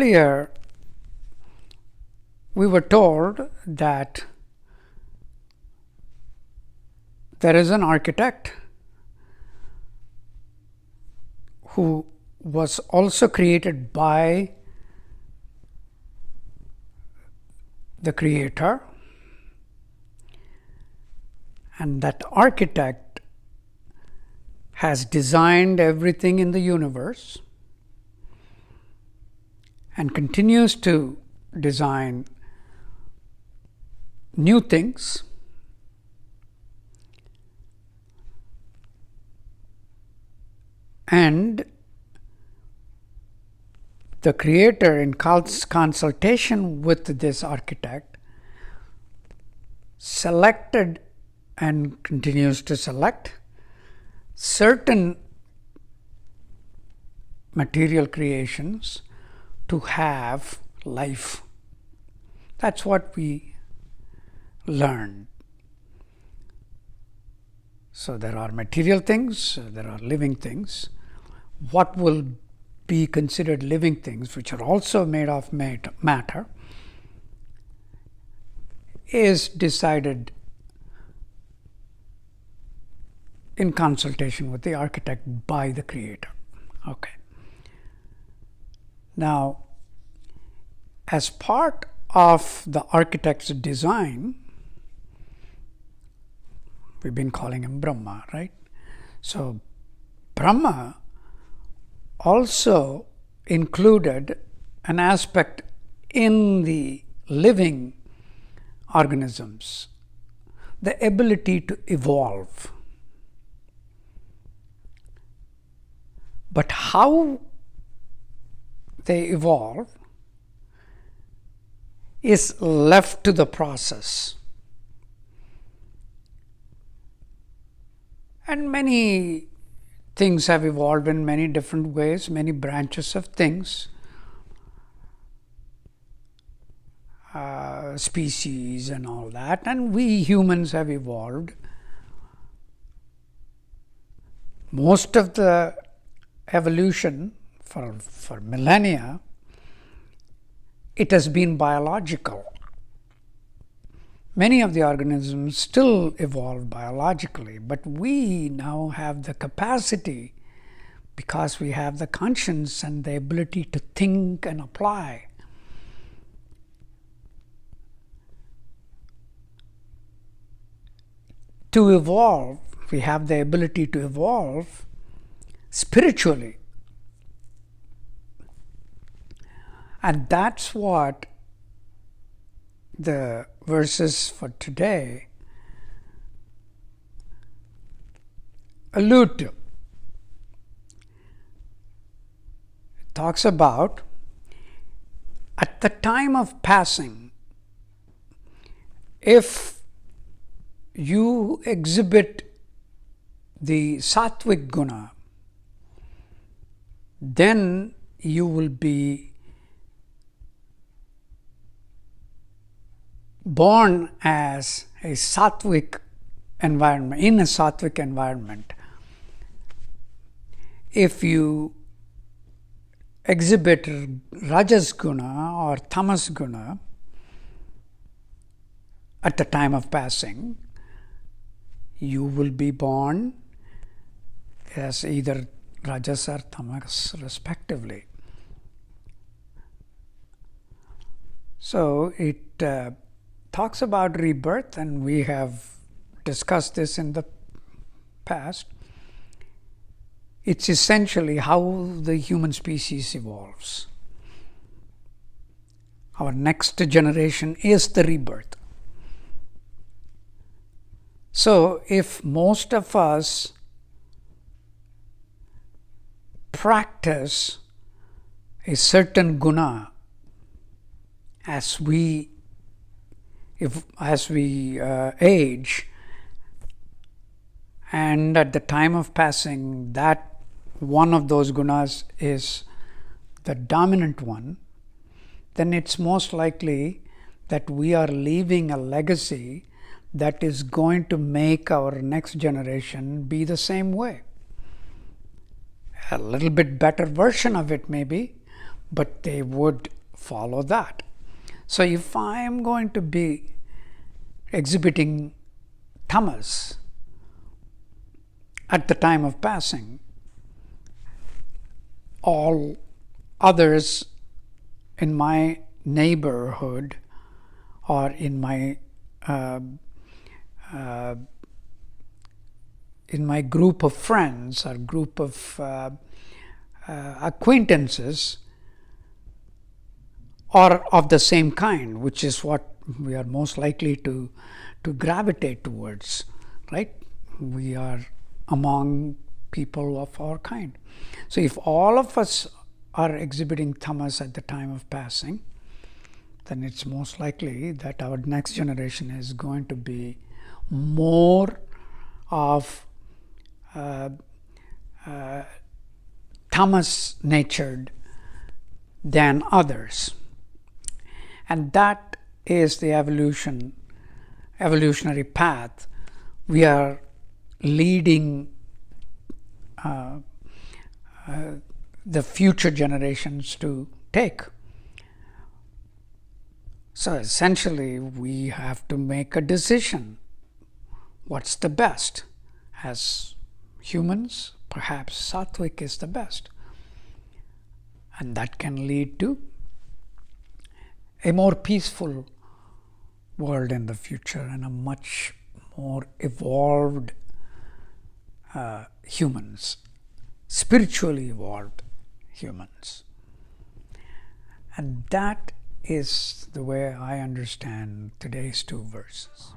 earlier we were told that there is an architect who was also created by the Creator, and that architect has designed everything in the universe and continues to design new things, and the Creator, in consultation with this architect, selected and continues to select certain material creations to have life. That's what we learned. So there are material things, there are living things. What will be considered living things, which are also made of matter, is decided in consultation with the architect by the Creator. Okay. Now, as part of the architect's design, we've been calling him Brahma, right? So, Brahma also included an aspect in the living organisms, the ability to evolve. But how they evolve is left to the process. And many things have evolved in many different ways, many branches of things, species and all that. And we humans have evolved. Most of the evolution for millennia, it has been biological. Many of the organisms still evolve biologically, but we now have the capacity, because we have the conscience and the ability to think and apply, to evolve. We have the ability to evolve spiritually. And that's what the verses for today allude to. It talks about at the time of passing, if you exhibit the sattvic guna, then you will be born as a sattvic environment, in a sattvic environment. If you exhibit rajas guna or tamas guna at the time of passing, you will be born as either rajas or tamas respectively. So it talks about rebirth, and we have discussed this in the past. It's essentially how the human species evolves. Our next generation is the rebirth. So if most of us practice a certain guna as we age, and at the time of passing, that one of those gunas is the dominant one, then it's most likely that we are leaving a legacy that is going to make our next generation be the same way. A little bit better version of it maybe, but they would follow that. So if I am going to be exhibiting tamas at the time of passing, all others in my neighborhood or in my group of friends or group of acquaintances are of the same kind, which is what we are most likely to gravitate towards, right? We are among people of our kind. So if all of us are exhibiting tamas at the time of passing, then it's most likely that our next generation is going to be more of tamas natured than others. And that is the evolutionary path we are leading the future generations to take. So essentially, we have to make a decision. What's the best? As humans, perhaps sattvic is the best. And that can lead to a more peaceful world in the future and a much more evolved humans, spiritually evolved humans. And that is the way I understand today's two verses.